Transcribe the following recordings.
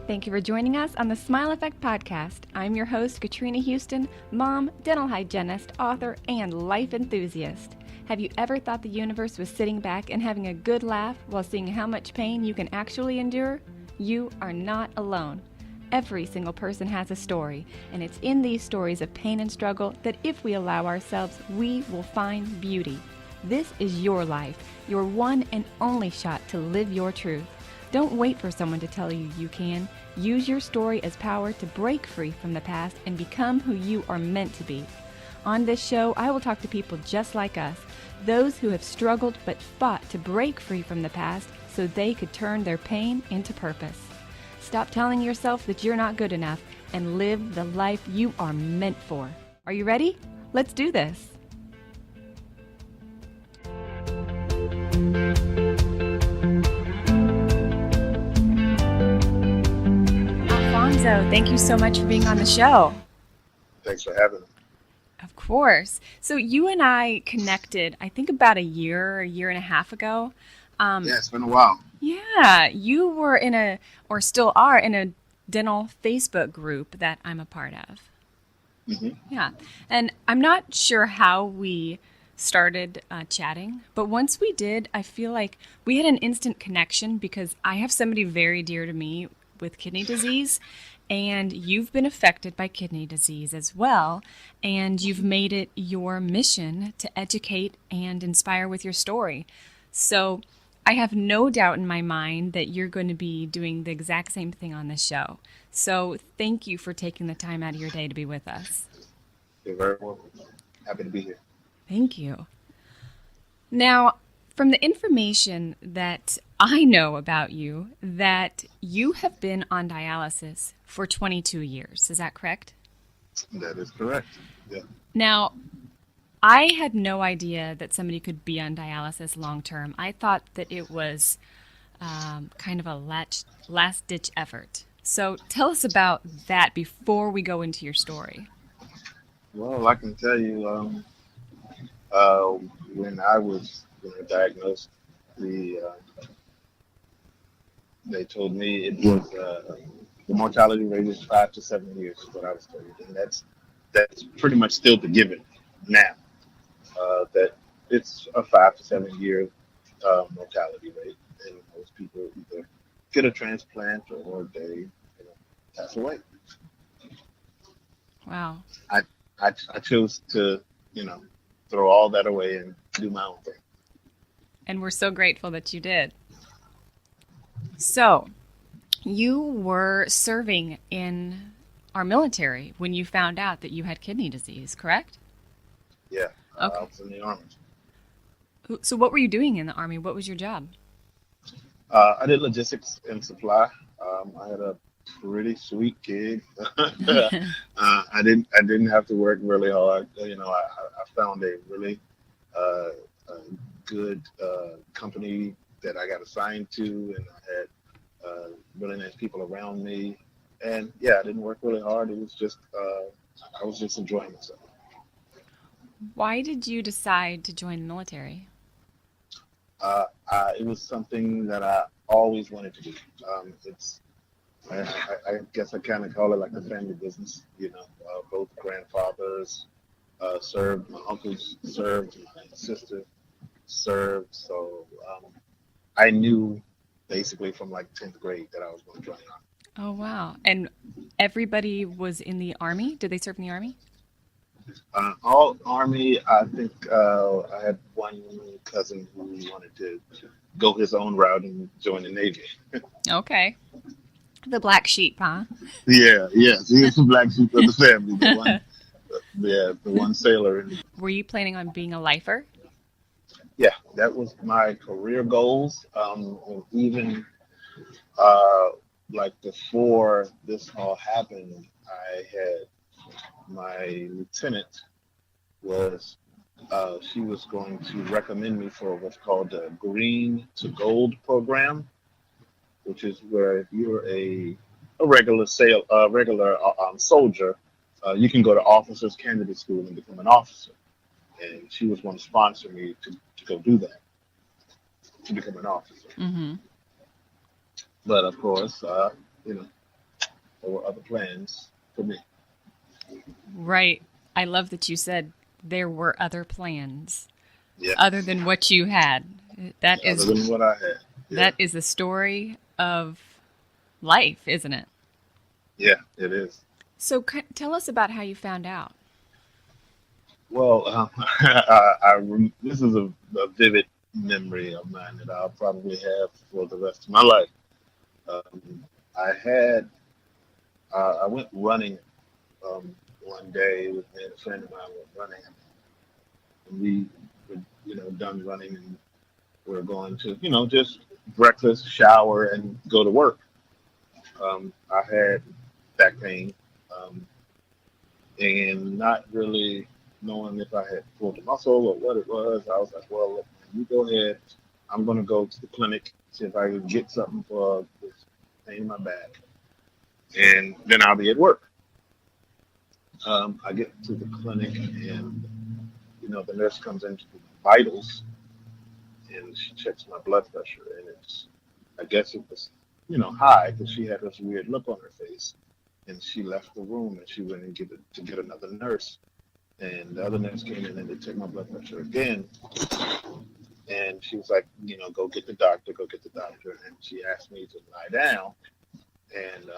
Thank you for joining us on the Smile Effect Podcast. I'm your host, Katrina Houston, mom, dental hygienist, author, and life enthusiast. Have you ever thought the universe was sitting back and having a good laugh while seeing how much pain you can actually endure? You are not alone. Every single person has a story, and it's in these stories of pain and struggle that if we allow ourselves, we will find beauty. This is your life, your one and only shot to live your truth. Don't wait for someone to tell you you can. Use your story as power to break free from the past and become who you are meant to be. On this show, I will talk to people just like us, those who have struggled but fought to break free from the past so they could turn their pain into purpose. Stop telling yourself that you're not good enough and live the life you are meant for. Are you ready? Let's do this. Alphonso, thank you so much for being on the show. Thanks for having me. Of course. So you and I connected, I think about a year and a half ago. Yeah, it's been a while. Yeah, you were in or still are in a dental Facebook group that I'm a part of. Mm-hmm. Yeah, and I'm not sure how we started chatting, but once we did, I feel like we had an instant connection because I have somebody very dear to me with kidney disease, and you've been affected by kidney disease as well, and you've made it your mission to educate and inspire with your story. So I have no doubt in my mind that you're going to be doing the exact same thing on this show. So thank you for taking the time out of your day to be with us. You're very welcome. Happy to be here. Thank you. Now, from the information that I know about you, that you have been on dialysis for 22 years. Is that correct? That is correct. Yeah. Now, I had no idea that somebody could be on dialysis long term. I thought that it was kind of a last-ditch effort. So tell us about that before we go into your story. Well, I can tell you, when I was diagnosed, they told me it was the mortality rate is 5 to 7 years is what I was told, and that's pretty much still the given now. That it's a 5 to 7 year mortality rate, and most people either get a transplant or they pass away. Wow. I chose to throw all that away and do my own thing. And we're so grateful that you did. So, you were serving in our military when you found out that you had kidney disease, correct? Yeah. Okay. I was in the Army. So what were you doing in the Army? What was your job? I did logistics and supply. I had a pretty sweet gig. I didn't have to work really hard. I found a really a good company that I got assigned to, and I had really nice people around me. And yeah, I didn't work really hard. It was just I was just enjoying myself. Why did you decide to join the military? It was something that I always wanted to do. I guess I kind of call it like a family business. Both grandfathers served, my uncles served, my sister served. So I knew basically from like 10th grade that I was going to join the Army. Oh, wow. And everybody was in the Army? Did they serve in the Army? All Army. I think I had one cousin who wanted to go his own route and join the Navy. Okay. The black sheep, huh? Yes, he is the black sheep of the family. The one sailor. Were you planning on being a lifer? Yeah, that was my career goals. And even like before this all happened, I had my lieutenant she was going to recommend me for what's called the Green to Gold program, which is where if you're a regular soldier, you can go to officers candidate school and become an officer. And she was going to sponsor me to go do that, to become an officer. Mm-hmm. But of course, there were other plans for me. Right. I love that you said there were other plans Yeah, other than what you had. That other is than what I had. Yeah, that is the story of life, isn't it? yeah, it is. So tell us about how you found out. Well, this is a vivid memory of mine that I'll probably have for the rest of my life. I had I went running one day with me and a friend of mine went running, and we were done running, and we were going to just breakfast, shower, and go to work. I had back pain, um, and not really knowing if I had pulled a muscle or what it was. I was like, well, look, man, you go ahead. I'm going to go to the clinic, see if I can get something for this pain in my back, and then I'll be at work. I get to the clinic, and the nurse comes into the vitals, and she checks my blood pressure, and I guess it was, high because she had this weird look on her face, and she left the room and she went and to get another nurse, and the other nurse came in and they took my blood pressure again, and she was like, go get the doctor, and she asked me to lie down, and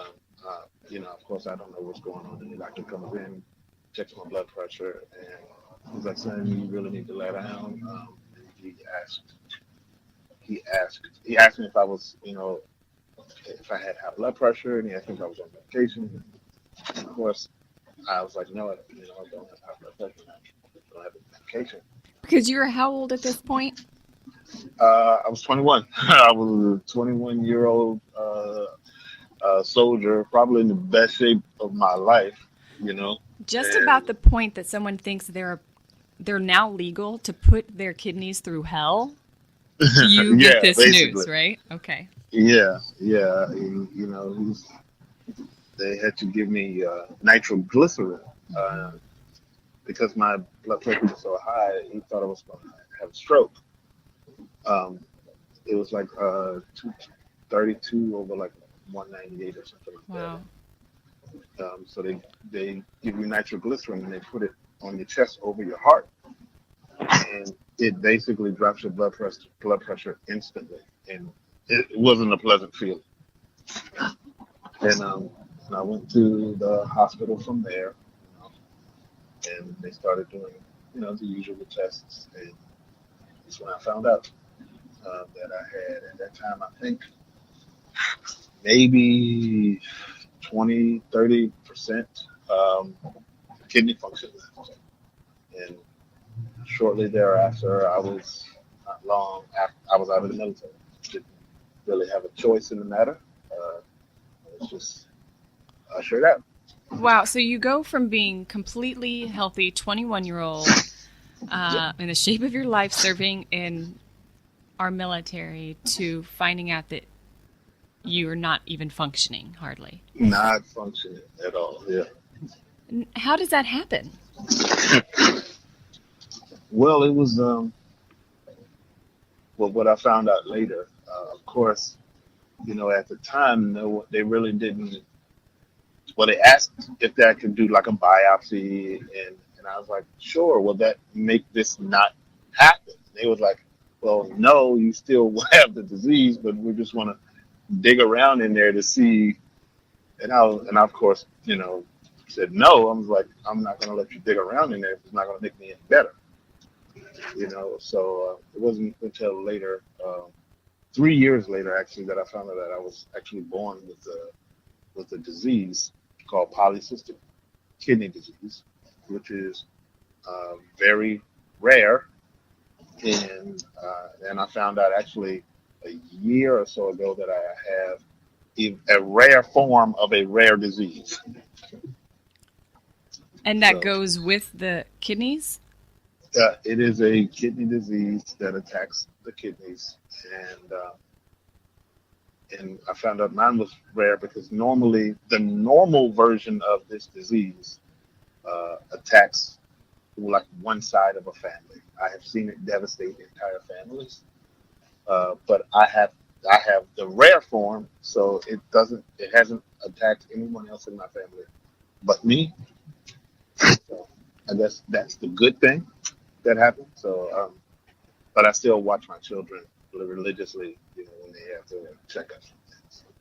of course I don't know what's going on, and the doctor comes in, checks my blood pressure, and he's like, son, you really need to lie down. And he asked me if I was, if I had high blood pressure, and he asked me if I was on medication. And of course, I was like, no, I don't have high blood pressure. I don't have medication. Because you were how old at this point? I was 21. I was a 21-year-old soldier, probably in the best shape of my life, Just about and the point that someone thinks they're now legal to put their kidneys through hell. You get yeah, this basically. news, right? Okay. Yeah, yeah. They had to give me nitroglycerin uh, because my blood pressure was so high. He thought I was going to have a stroke. Um, it was like 232 over like 198 or something like Wow. that. So they give you nitroglycerin and they put it on your chest over your heart, and it basically drops your blood pressure instantly, and it wasn't a pleasant feeling. And and I went to the hospital from there, and they started doing, the usual tests, and that's when I found out that I had at that time, I think maybe 20, 30% kidney function left. And shortly thereafter, I was not long after I was out of the military. Didn't really have a choice in the matter. It was just ushered out. Wow. So you go from being completely healthy, 21-year-old, Yep. in the shape of your life, serving in our military, to finding out that you're not even functioning hardly. Not functioning at all. Yeah. How does that happen? Well, it was well, what I found out later. Of course, at the time, no, they really didn't. Well, they asked if that could do like a biopsy, and I was like, sure. Will that make this not happen? They was like, well, no, you still will have the disease, but we just want to dig around in there to see. And I of course, said no. I was like, I'm not going to let you dig around in there. It's not going to make me any better. So it wasn't until later, 3 years later, actually, that I found out that I was actually born with a disease called polycystic kidney disease, which is very rare. And I found out actually a year or so ago that I have a rare form of a rare disease. And that So goes with the kidneys? it is a kidney disease that attacks the kidneys, and I found out mine was rare because normally the normal version of this disease attacks like one side of a family. I have seen it devastate entire families, but I have I have the rare form, so it hasn't attacked anyone else in my family but me. So I guess that's the good thing that happened. So, but I still watch my children religiously, when they have to check us.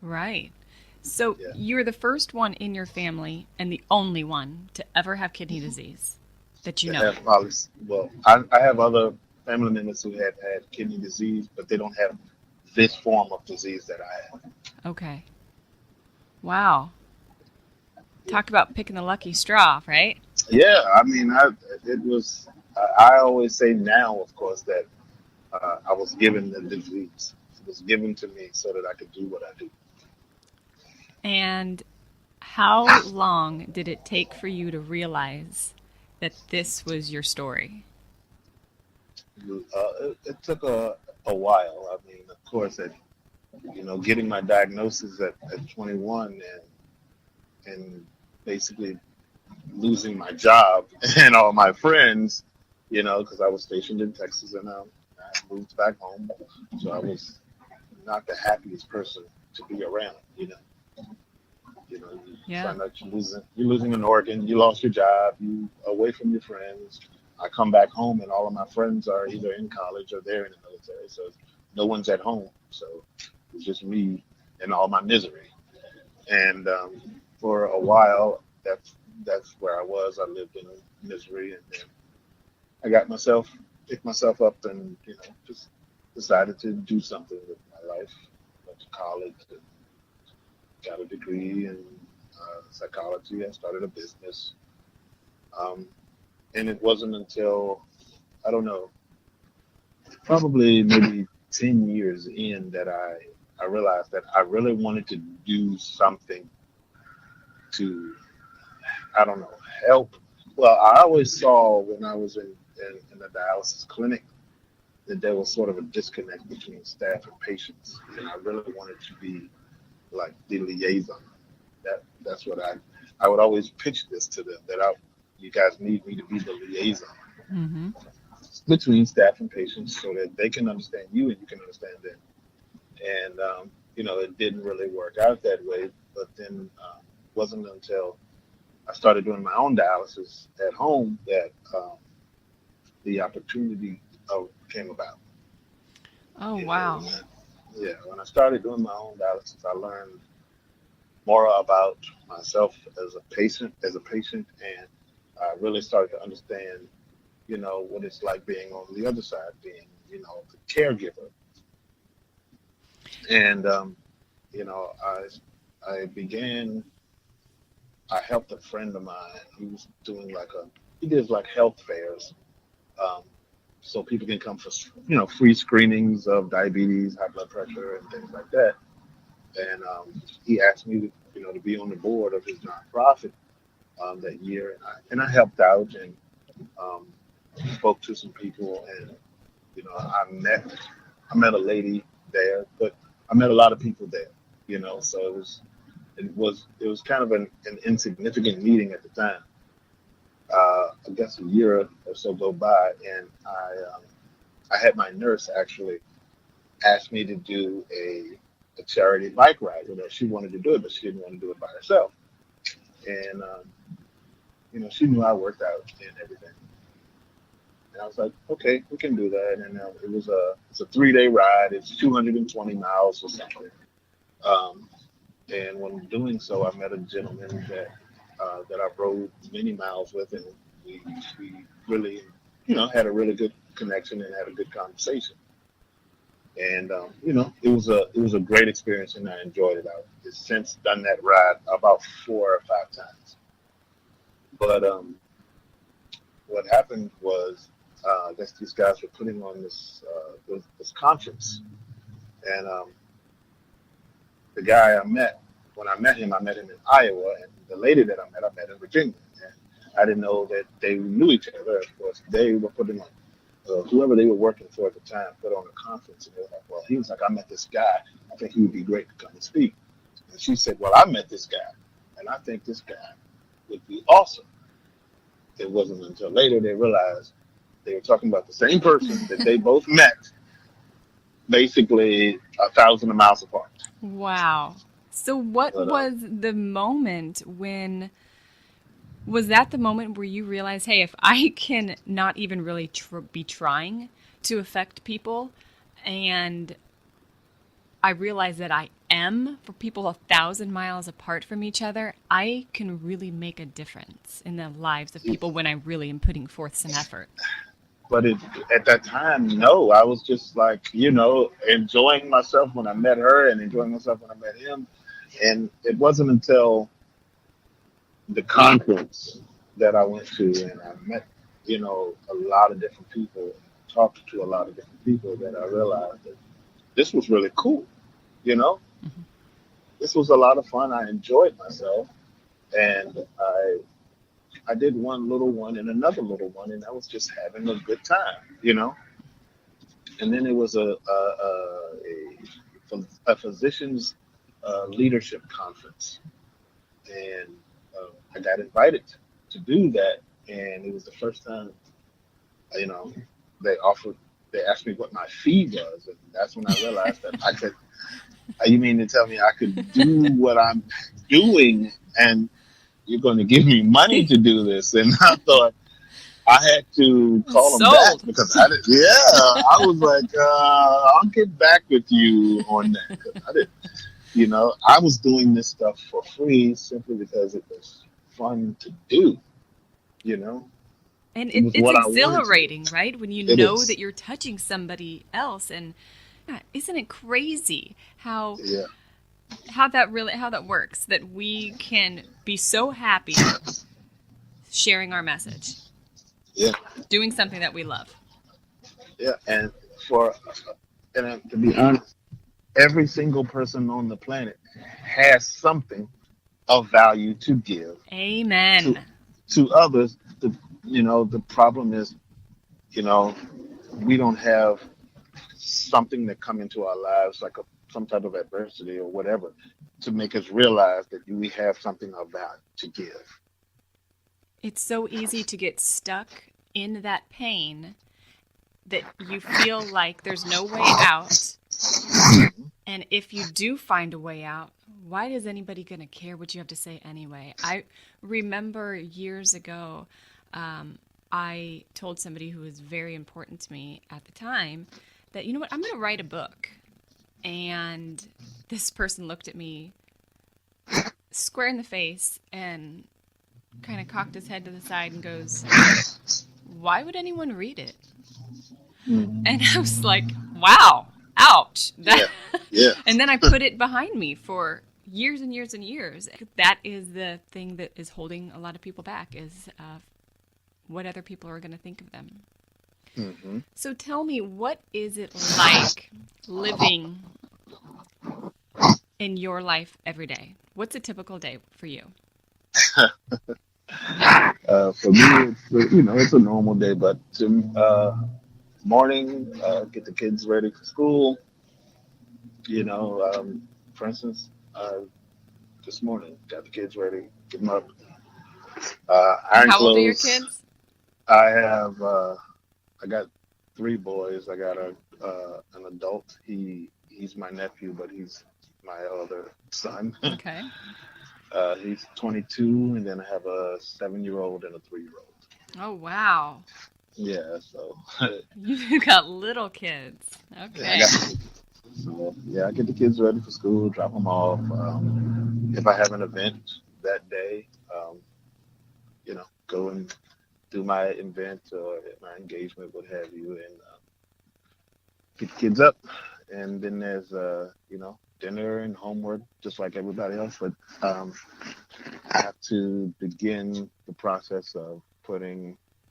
Right. So Yeah, you're the first one in your family and the only one to ever have kidney disease that you to know have polyps. Well, I have other family members who have had kidney disease, but they don't have this form of disease that I have. of. Okay. Wow. Yeah, Talk about picking the lucky straw, right? yeah. I mean, it was. I always say now, of course, that I was given the disease. It was given to me so that I could do what I do. And how long did it take for you to realize that this was your story? It took a while. I mean, of course, getting my diagnosis at 21 and basically losing my job and all my friends, because I was stationed in Texas and I moved back home. So I was not the happiest person to be around. You Yeah. find out you're losing an organ, you lost your job, you away from your friends. I come back home and all of my friends are either in college or they're in the military, so no one's at home. So it's just me and all my misery. And for a while, that's where I was. I lived in misery, and then picked myself up, and just decided to do something with my life. Went to college and got a degree in psychology. I started a business, um, and it wasn't until I don't know, probably maybe 10 years in that I realized that I really wanted to do something to I don't know help. Well, I always saw when I was in the dialysis clinic that there was sort of a disconnect between staff and patients, and I really wanted to be like the liaison. That's what I would always pitch this to them that you guys need me to be the liaison Mm-hmm. between staff and patients so that they can understand you and you can understand them. And it didn't really work out that way. But then wasn't until I started doing my own dialysis at home that the opportunity came about. Oh, You know, wow. when I, yeah, when I started doing my own dialysis, I learned more about myself as a patient, and I really started to understand, what it's like being on the other side, being, the caregiver. And you know, I began. I helped a friend of mine. He was doing he does like health fairs, um, so people can come for free screenings of diabetes, high blood pressure, and things like that. And he asked me to be on the board of his nonprofit that year, and I helped out and um, spoke to some people, and I met a lady there, but I met a lot of people there. So it was kind of an insignificant meeting at the time. I guess a year or so go by, and I had my nurse actually ask me to do a charity bike ride. She wanted to do it, but she didn't want to do it by herself. And she knew I worked out and everything. And I was like, okay, we can do that. And it's a 3-day ride. It's 220 miles or something. Um, and when doing so, I met a gentleman that I rode many miles with, and we really, had a really good connection and had a good conversation. And it was a great experience, and I enjoyed it. I've since done that ride about 4 or 5 times. But what happened was, I guess these guys were putting on this conference, and the guy when I met him in Iowa, and the lady that I met in Virginia. And I didn't know that they knew each other. Of course, they were putting on, whoever they were working for at the time put on a conference, and they were like, well, he was like, I met this guy. I think he would be great to come and speak. And she said, well, I met this guy, and I think this guy would be awesome. It wasn't until later they realized they were talking about the same person that they both met basically 1,000 miles apart. Wow. So, what But was the moment when was that the moment where you realized, hey, if I can not even really be trying to affect people, and I realize that I am for people 1,000 miles apart from each other, I can really make a difference in the lives of people when I really am putting forth some effort. but at that time, no, I was just like, enjoying myself when I met her and enjoying myself when I met him. And it wasn't until the conference that I went to and I met, a lot of different people, talked to a lot of different people, that I realized that this was really cool. You know, Mhm. this was a lot of fun. I enjoyed myself, and I did one little one and another little one, and I was just having a good time. And then it was a physicians leadership conference, and I got invited to do that, and it was the first time, you know, they offered. They asked me what my fee was, and that's when I realized that I could. You mean to tell me I could do what I'm doing, and you're going to give me money to do this? And I thought I had to call them back Sold. because I did. Yeah, I was like, I'll get back with you on that because I didn't. I was doing this stuff for free simply because it was fun to do. You know, And it was it's what I wanted to do. exhilarating, right? When you It know is. that you're touching somebody else. And yeah, isn't it crazy Yeah. how that works? That we can be so happy sharing our message, Yeah. doing something that we love. Yeah. For to be honest, every single person on the planet has something of value to give to Amen. others. The problem is, you know, we don't have something that come into our lives like some type of adversity or whatever to make us realize that we have something of value to give. It's so easy to get stuck in that pain that you feel like there's no way out. And if you do find a way out, why is anybody going to care what you have to say anyway? I remember years ago, um, I told somebody who was very important to me at the time that, you know what, I'm going to write a book. And this person looked at me square in the face and kind of cocked his head to the side and goes, why would anyone read it? And I was like, wow, ouch. Yeah, yeah, And then I put it behind me for years and years and years. That is the thing that is holding a lot of people back is what other people are going to think of them. hmm So tell me, what is it like living in your life every day? What's a typical day for you? for me, it's a normal day, but morning, get the kids ready for school. For instance, this morning, got the kids ready, get them up, iron How old are your clothes. kids? I got three boys. I got an adult. He's my nephew, but he's my other son. Okay. He's 22, and then I have a 7-year-old and a 3-year-old. Oh, wow. Yeah, so You've got little kids. yeah, I Okay. got I get the kids ready for school, drop them off. If I have an event that day, go and do my event or my engagement, what have you, and pick the kids up, and then there's dinner and homework, just like everybody else. But um, I have to begin the process of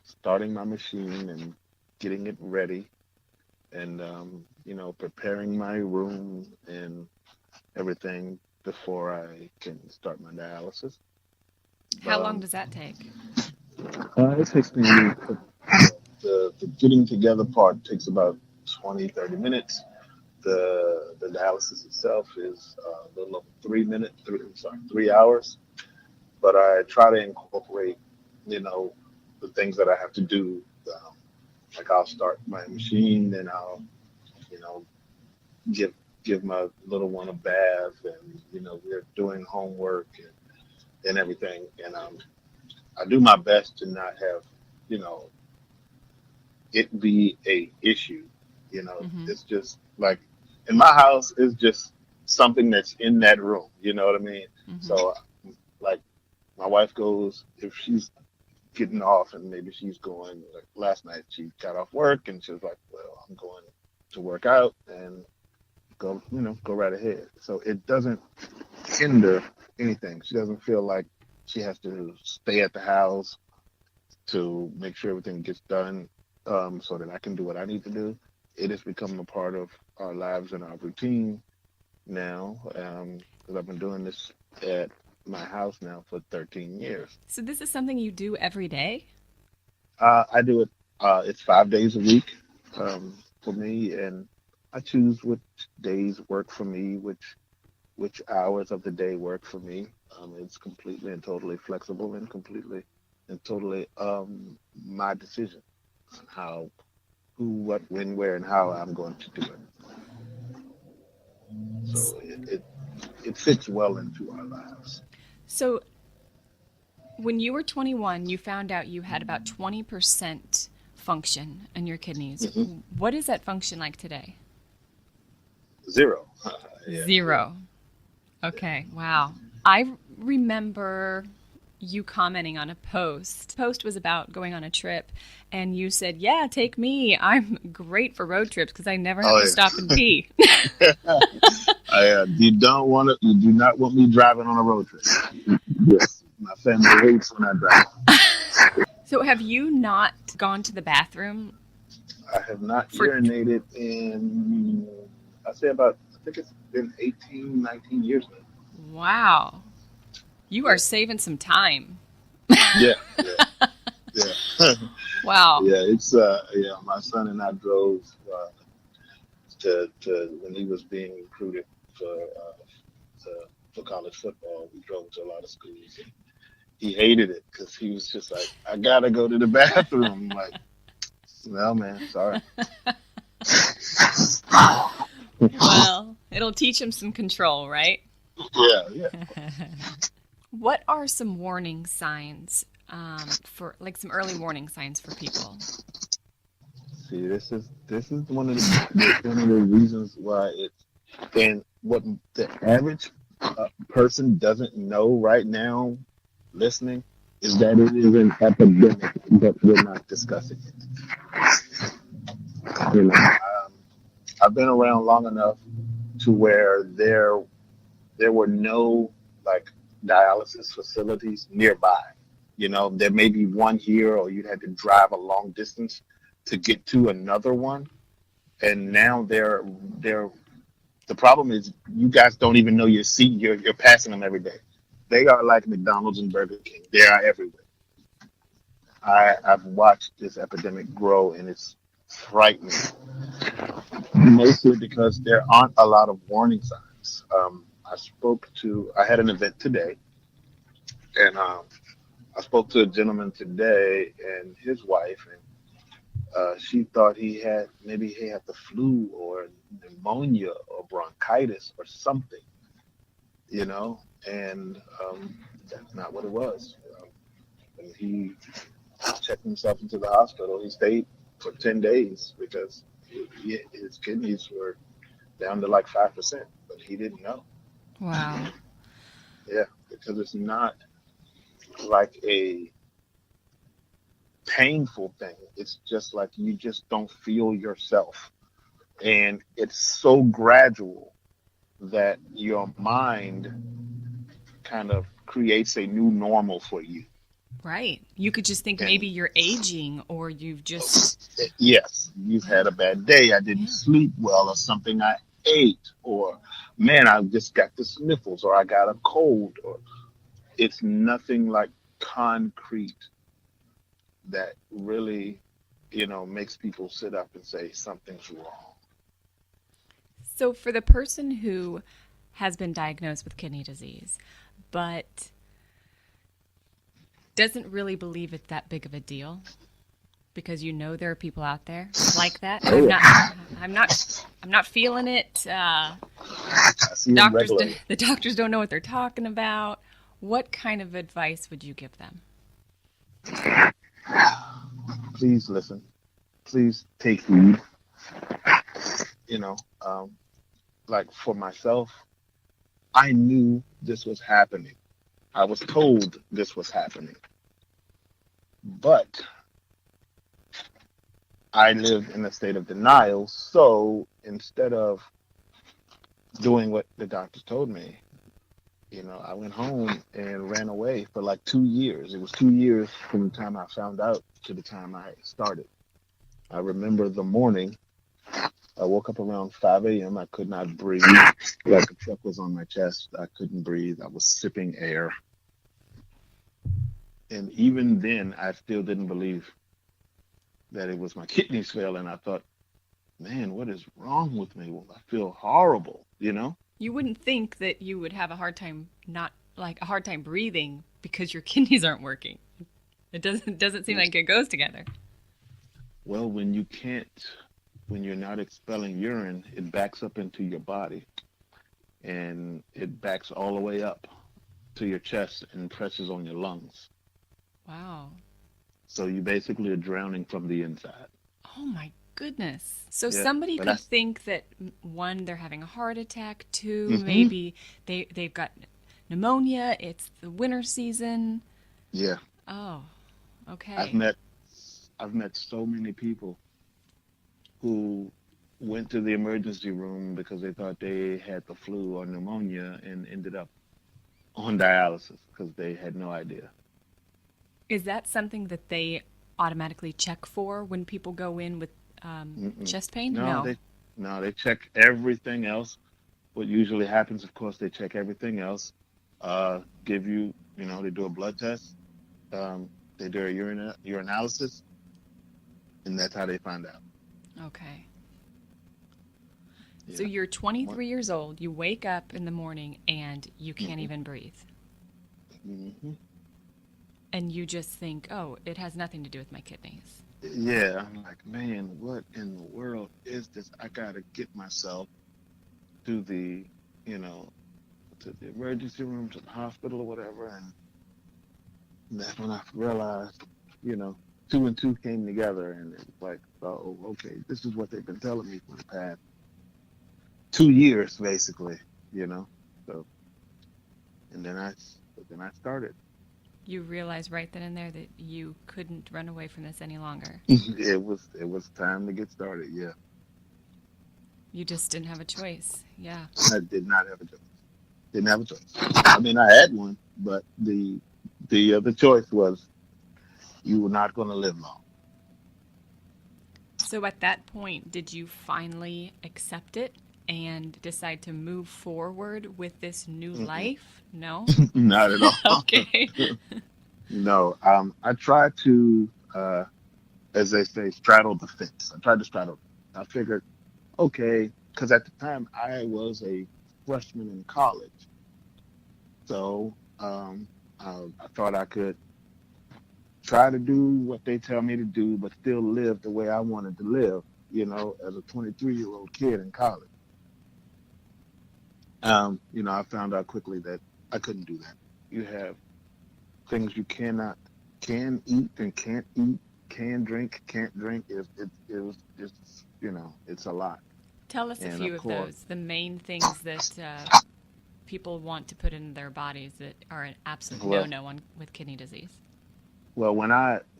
starting my machine and getting it ready, and preparing my room and everything before I can start my dialysis. How long Um, does that take? it takes me the getting together part takes about 20-30 minutes. The dialysis itself is a little over 3 minutes. I'm sorry, 3 hours. But I try to incorporate, the things that I have to do. Like I'll start my machine, then I'll, you know, give give my little one a bath, and we're doing homework and everything. And I do my best to not have you know it be a issue. Mm-hmm. It's just like in my house, it's just something that's in that room. You know what I mean? Mm-hmm. So like my wife goes if she's getting off, and maybe she's going. Like last night, she got off work and she was like, "Well, I'm going to work out and go right ahead." So it doesn't hinder anything. She doesn't feel like she has to stay at the house to make sure everything gets done, so that I can do what I need to do. It has become a part of our lives and our routine now, because I've been doing this at my house now for 13 years. So this is something you do every day? I do it. It's 5 days a week, for me, and I choose which days work for me, which hours of the day work for me. It's completely and totally flexible, and completely and totally my decision on how, who, what, when, where, and how I'm going to do it. So it fits well into our lives. So when you were 21, you found out you had about 20% function in your kidneys. Hmm. What is that function like today? Zero. Yeah, zero. Zero. Okay, wow. I remember you commenting on a post. The post was about going on a trip, and you said, "Yeah, take me. I'm great for road trips because I never have Oh to stop and pee." yeah. You do not want me driving on a road trip. Yes, my family hates when I drive. So, have you not gone to the bathroom I have not for? urinated in, I say about, I think it's been 18, 19 years now. Wow, you are Yeah, saving some time. yeah, yeah, yeah. Wow. Yeah, yeah, my son and I drove to when he was being recruited to, for college football. We drove to a lot of schools. And he hated it because he was just like, I gotta go to the bathroom. I'm like, well, man, sorry. Well, it'll teach him some control, right? Yeah, yeah. What are some warning signs for, like, some early warning signs for people? See, this is one of the reasons why it's, and what the average person doesn't know right now, listening, is that it is an epidemic, but we're not discussing it. I've been around long enough to where there were no like dialysis facilities nearby. There may be one here, or you'd had to drive a long distance to get to another one. And now they're the problem is you guys don't even know you're passing them every day. They are like McDonald's and Burger King. They are everywhere. I've watched this epidemic grow, and it's frightening, mostly because there aren't a lot of warning signs. I had an event today, and I spoke to a gentleman today and his wife, and she thought he had the flu or pneumonia or bronchitis or something, you know, and that's not what it was. When he checked himself into the hospital, he stayed for 10 days because his kidneys were down to like 5%, but he didn't know. Wow. Yeah, because it's not like a painful thing. It's just like you just don't feel yourself. And it's so gradual that your mind kind of creates a new normal for you. Right. You could just think And maybe you're aging or you've just, yes, you've had a bad day. I didn't yeah. sleep well, or something I ate, or man, I just got the sniffles, or I got a cold, or it's nothing like concrete that really, makes people sit up and say something's wrong. So for the person who has been diagnosed with kidney disease, but doesn't really believe it's that big of a deal, because you know there are people out there like that. Oh yeah, I'm not, I'm not feeling it. I see them regularly. The doctors don't know what they're talking about. What kind of advice would you give them? Please listen. Please take heed. You know, like for myself, I knew this was happening. I was told this was happening, but I lived in a state of denial. So instead of doing what the doctors told me, I went home and ran away for like 2 years. It was 2 years from the time I found out to the time I started. I remember the morning. I woke up around 5 a.m. I could not breathe. Like a truck was on my chest. I couldn't breathe. I was sipping air. And even then, I still didn't believe that it was my kidneys failing. I thought, man, what is wrong with me? Well, I feel horrible. You wouldn't think that you would have a hard time not like a hard time breathing because your kidneys aren't working. It doesn't seem like it goes together. Well, when you're not expelling urine, it backs up into your body and it backs all the way up to your chest and presses on your lungs. Wow. So you basically are drowning from the inside. Oh my goodness. So Yeah, somebody but could that's think that one, they're having a heart attack, two, hmm maybe they've got pneumonia, it's the winter season. yeah. Oh, I've okay. met I've met so many people who went to the emergency room because they thought they had the flu or pneumonia and ended up on dialysis because they had no idea. Is that something that they automatically check for when people go in with Mm-mm. chest pain? No, No. they check everything else. What usually happens, of course, they check everything else. Give you, they do a blood test. Um, they do a urinalysis, and that's how they find out. Okay. So Yeah. you're What? 23 years old, you wake up in the morning and you can't hmm even breathe. hmm And you just think, oh, it has nothing to do with my kidneys. Yeah, I'm like, man, what in the world is this? I gotta get myself to you know, to the emergency room, to the hospital or whatever. And that's when I realized, you know, two and two came together, and it was like, oh, okay, this is what they've been telling me for the past 2 years, basically, you know. So, and then I started. You realize right then and there that you couldn't run away from this any longer. It was time to get started. Yeah, You just didn't have a choice. Yeah. I did not have a choice. Didn't have a choice. I mean, I had one, but the choice was you were not going to live long. So at that point, did you finally accept it and decide to move forward with this new Mm-mm, life? No? not at all. Okay. No. I tried to, as they say, straddle the fence. I tried to straddle. I figured, okay, because at the time I was a freshman in college, so I thought I could try to do what they tell me to do, but still live the way I wanted to live. As a 23-year-old kid in college. I found out quickly that I couldn't do that. You have things you can eat and can't eat, can drink, can't drink. It was just, it's a lot. Tell us a And few of of course, those, the main things that people want to put in their bodies that are an absolute well, no-no with kidney disease. well,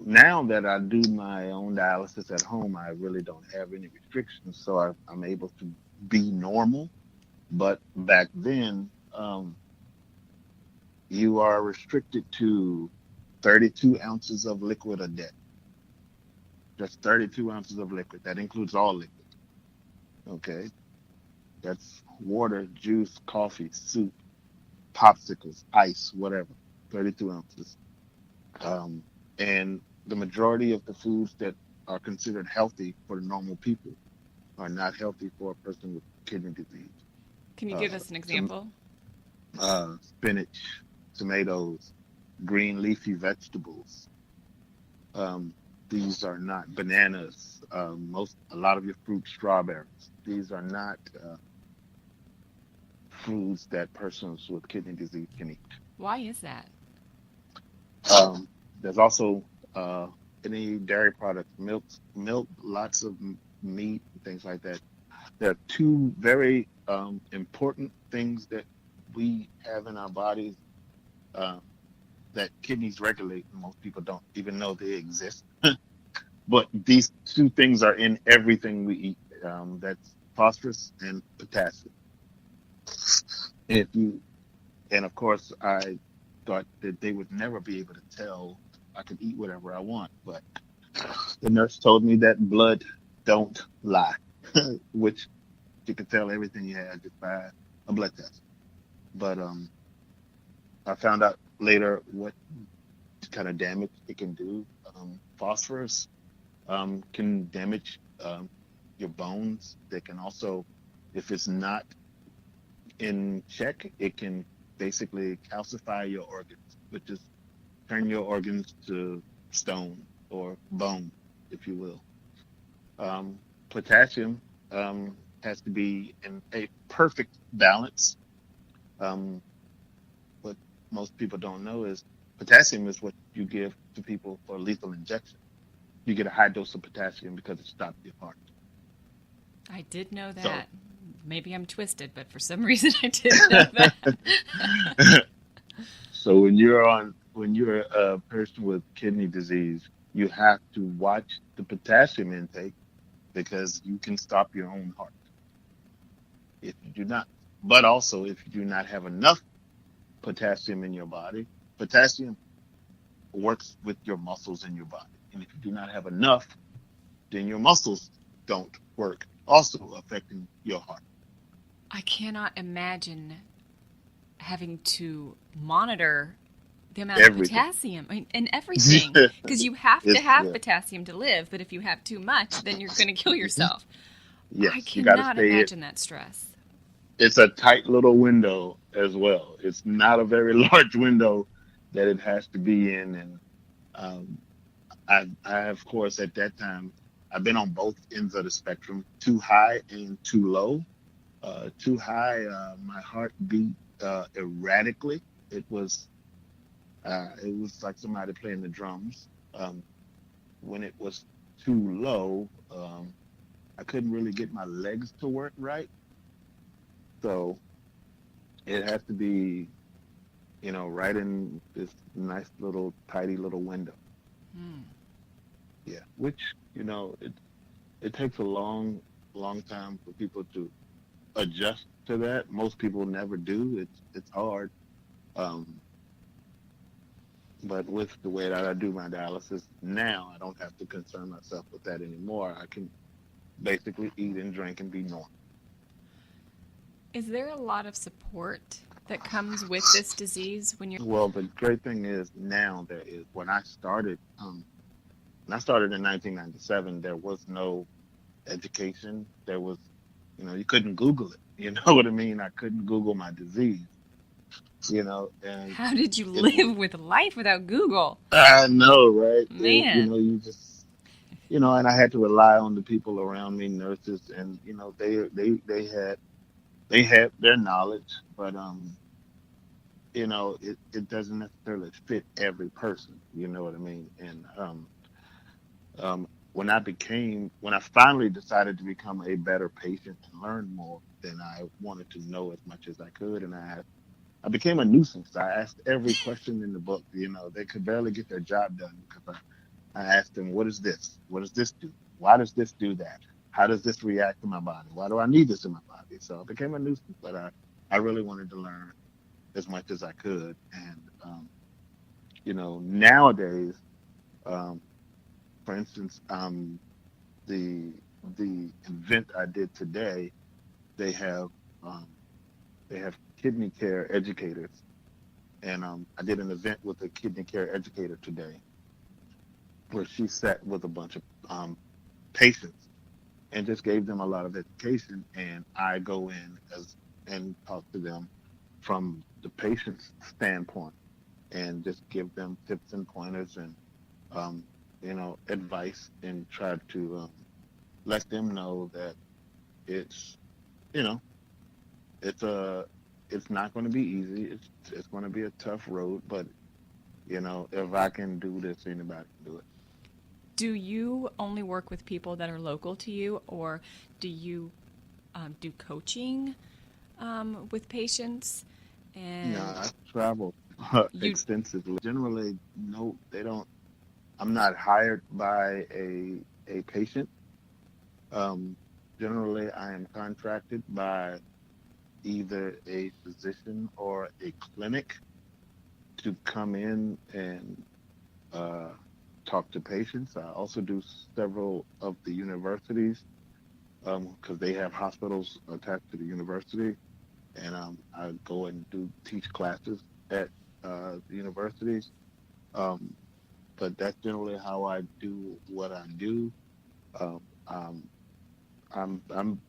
now that I do my own dialysis at home, I really don't have any restrictions, so I'm able to be normal. But back then, you are restricted to 32 ounces of liquid a day. Just 32 ounces of liquid. That includes all liquid. Okay. That's water, juice, coffee, soup, popsicles, ice, whatever. 32 ounces. Um, and the majority of the foods that are considered healthy for the normal people are not healthy for a person with kidney disease. Can you give Uh, us an tom- example? Spinach, tomatoes, green leafy vegetables, um, These are not bananas. A lot of your fruit, strawberries. These are not foods that persons with kidney disease can eat. Why is that? There's also uh, any dairy products, milk, lots of meat, and things like that. There are two very important things that we have in our bodies uh, that kidneys regulate, and most people don't even know they exist. But these two things are in everything we eat. That's phosphorus and potassium. If you, and of course, I thought that they would never be able to tell I could eat whatever I want, but the nurse told me that blood don't lie, which you can tell everything you had just by a blood test. But I found out later what kind of damage it can do. Phosphorus can damage your bones. They can also, if it's not in check, it can basically calcify your organs, which is turn your organs to stone or bone, if you will. Potassium has to be in a perfect balance. Um, what most people don't know is potassium is what you give to people for lethal injection. You get a high dose of potassium because it stops your heart. I did know So, that. Maybe I'm twisted, but for some reason I did know that. so when you're a person with kidney disease, you have to watch the potassium intake because you can stop your own heart if you do not. But also, if you do not have enough potassium in your body, potassium works with your muscles in your body. And if you do not have enough, then your muscles don't work, also affecting your heart. I cannot imagine having to monitor the amount of Everything. potassium and everything because you have to It's have yeah, potassium to live, but if you have too much, then you're going to kill yourself. I yes, you got to cannot stay it. imagine that stress. It's a tight little window as well. It's not a very large window that it has to be in. And um, I, of course, at that time, I've been on both ends of the spectrum, too high and too low. Too high, my heart beat erratically. It was it was like somebody playing the drums. When it was too low, I couldn't really get my legs to work right. So it has to be, right in this nice little tidy little window. Hmm. Yeah, which it takes a long time for people to adjust to that. Most people never do. It's hard. Um, but with the way that I do my dialysis now, I don't have to concern myself with that anymore. I can basically eat and drink and be normal. Is there a lot of support that comes with this disease when you're. Well, the great thing is now there is when I started in 1997, there was no education. There was, you couldn't Google it. You know what I mean? I couldn't Google my disease. And How did you it was. live with life without Google? I know, right? Man. You just, and I had to rely on the people around me, nurses, and they had their knowledge, but it doesn't necessarily fit every person. You know what I mean? And when I finally decided to become a better patient and learn more, then I wanted to know as much as I could, and I became a nuisance. I asked every question in the book. They could barely get their job done because I asked them, "What is this? What does this do? Why does this do that? How does this react to my body? Why do I need this in my body?" So I became a nuisance, but I really wanted to learn as much as I could. And nowadays, um, for instance, the the event I did today, they have um, they have kidney care educators, and I did an event with a kidney care educator today, where she sat with a bunch of patients and just gave them a lot of education, and I go in as and talk to them from the patient's standpoint and just give them tips and pointers and um, advice and try to let them know that it's, you know, it's a, it's not going to be easy. It's going to be a tough road, but if I can do this, anybody can do it. Do you only work with people that are local to you, or do you do coaching with patients? And I travel you, extensively. Generally, no, they don't. I'm not hired by a patient. Um, Generally, I am contracted by either a physician or a clinic to come in and uh, talk to patients. I also do several of the universities because they have hospitals attached to the university, and I go and do teach classes at the universities. Um, but that's generally how I do what I do. Um, um, I'm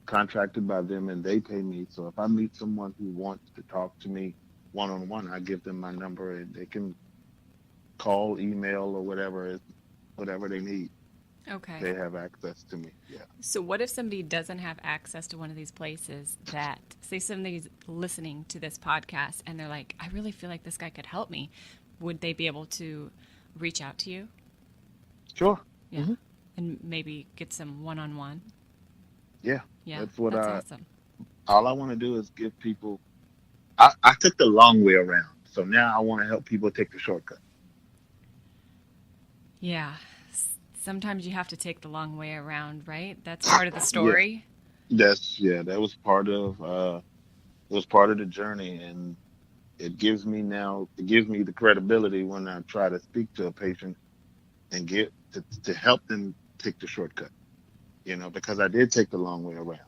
contracted by them and they pay me. So if I meet someone who wants to talk to me one on one, I give them my number and they can call, email, or whatever they need. okay. They have access to me. Yeah. So, what if somebody doesn't have access to one of these places that, say, somebody's listening to this podcast and they're like, I really feel like this guy could help me? Would they be able to reach out to you? Sure. Yeah. Hmm. And maybe get some one on one? Yeah. Yeah, That's what that's awesome. all I want to do is give people. I took the long way around. So now I want to help people take the shortcut. Yeah. Sometimes you have to take the long way around, right? That's part of the Yeah. story. That was part of the journey, and it gives me the credibility when I try to speak to a patient and get to help them take the shortcut, because I did take the long way around.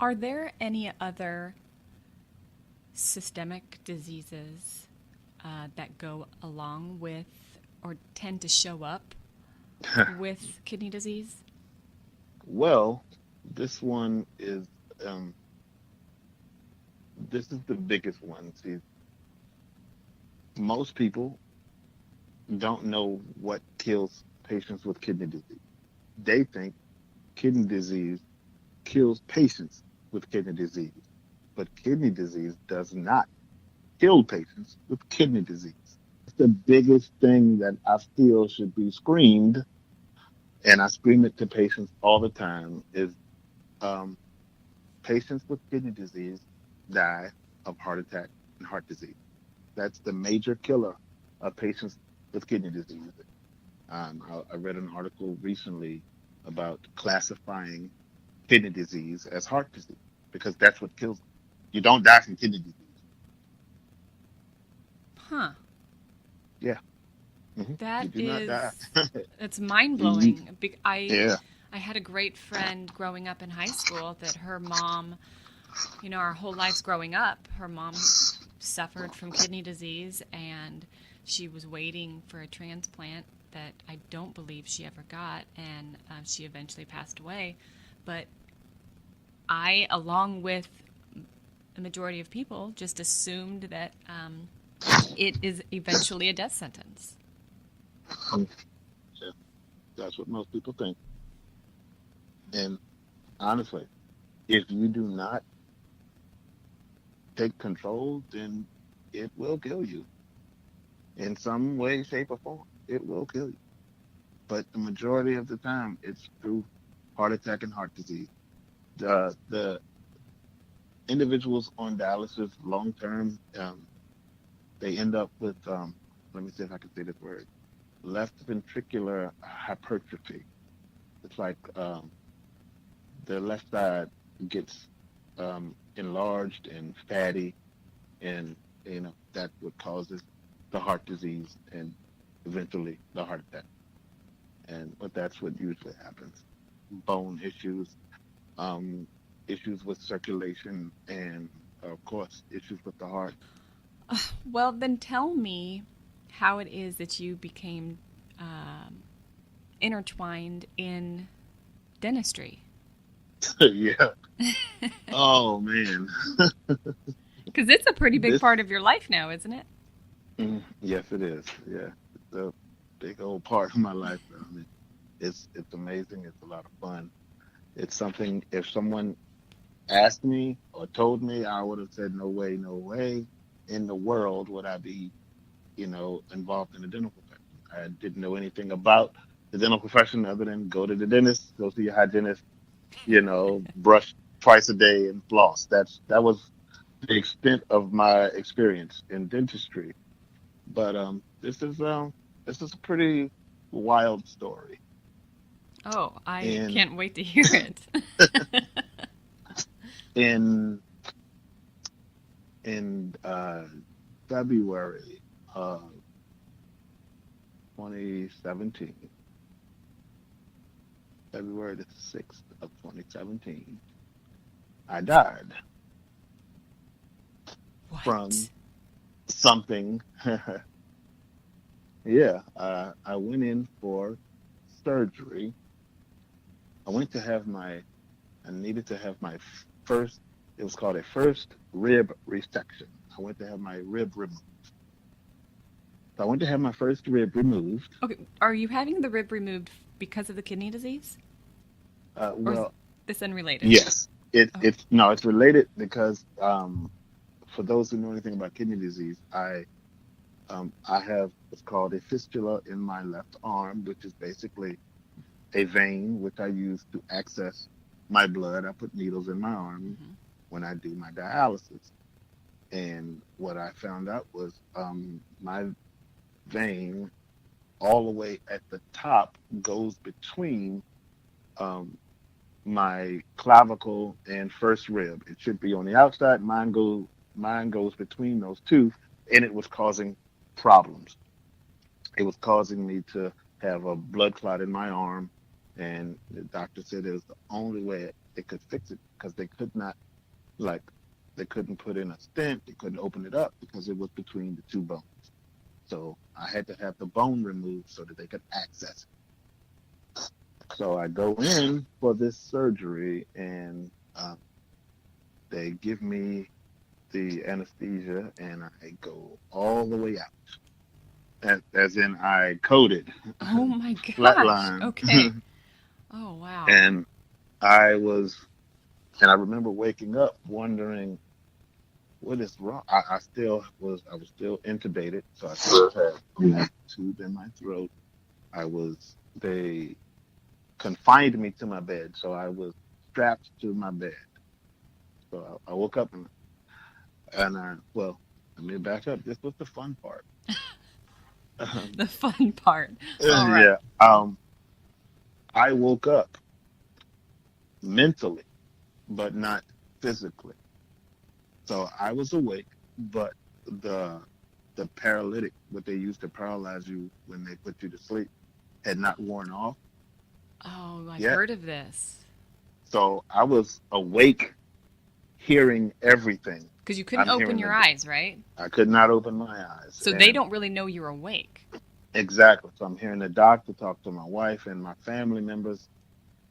Are there any other systemic diseases that go along with or tend to show up with kidney disease? Well, this one is um this is the biggest one. See, most people don't know what kills patients with kidney disease. They think kidney disease kills patients with kidney disease, but kidney disease does not kill patients with kidney disease. The biggest thing that I feel should be screamed, and I scream it to patients all the time, is um, patients with kidney disease die of heart attack and heart disease. That's the major killer of patients with kidney disease. I read an article recently about classifying kidney disease as heart disease because that's what kills them. You don't die from kidney disease. Huh. Yeah, That you do not die. is, it's mind You- blowing. I yeah. I had a great friend growing up in high school that her mom, our whole lives growing up, her mom suffered from kidney disease and she was waiting for a transplant that I don't believe she ever got, and she eventually passed away. But I, along with the majority of people, just assumed that it is eventually a death sentence. Yeah, that's what most people think. And honestly, if you do not take control, then it will kill you in some way, shape, or form. It will kill you. But the majority of the time, it's through heart attack and heart disease. The individuals on dialysis long term, they end up with, let me see if I can say this word, left ventricular hypertrophy. It's like the left side gets enlarged and fatty, and that's what causes the heart disease and eventually the heart attack. And but that's what usually happens. Bone issues, um, issues with circulation, and of course issues with the heart. Well, then tell me how it is that you became intertwined in dentistry. Yeah. Oh man. Because it's a pretty big This part of your life now, isn't it? Yes, it is. Yeah, it's a big old part of my life. Though. I mean, it's amazing. It's a lot of fun. It's something. If someone asked me or told me, I would have said, no way, no way in the world would I be, involved in the dental profession. I didn't know anything about the dental profession other than go to the dentist, go see your hygienist, brush twice a day and floss. That was the extent of my experience in dentistry. But this is a pretty wild story. Oh, I In can't wait to hear it. in in February of 2017, February the 6th of 2017, I died What? from something. Yeah, I went in for surgery. I went to have my, I needed to have my first, it was called a first rib resection. I went to have my rib removed. So I went to have my first rib removed. Okay, are you having the rib removed because of the kidney disease? Or is Well, this unrelated? yes, Oh, it's no, it's related because for those who know anything about kidney disease, I have what's called a fistula in my left arm, which is basically a vein which I use to access my blood. I put needles in my arm hmm. when I do my dialysis. And what I found out was my vein all the way at the top goes between um, my clavicle and first rib. It should be on the outside. Mine goes between those two, and it was causing problems. It was causing me to have a blood clot in my arm, and the doctor said it was the only way they could fix it because they could not, like, they couldn't put in a stent, they couldn't open it up because it was between the two bones. So I had to have the bone removed so that they could access it. So I go in for this surgery, and they give me the anesthesia, and I go all the way out, as in I coded, Oh my gosh. flatline. Okay. Oh wow. And I was, and I remember waking up wondering what is wrong. I was still intubated, so I still had a tube in my throat. They confined me to my bed, so I was strapped to my bed. So I woke up, well, let me back up. This was the fun part. The fun part. All right. Yeah. I woke up mentally, but not physically. So I was awake, but the the paralytic, what they use to paralyze you when they put you to sleep, had not worn off Oh, I've yet. heard of this. So I was awake, hearing everything. Because you couldn't I'm open hearing your the. eyes, right? I could not open my eyes, So they and don't really know you're awake. exactly. So I'm hearing the doctor talk to my wife and my family members,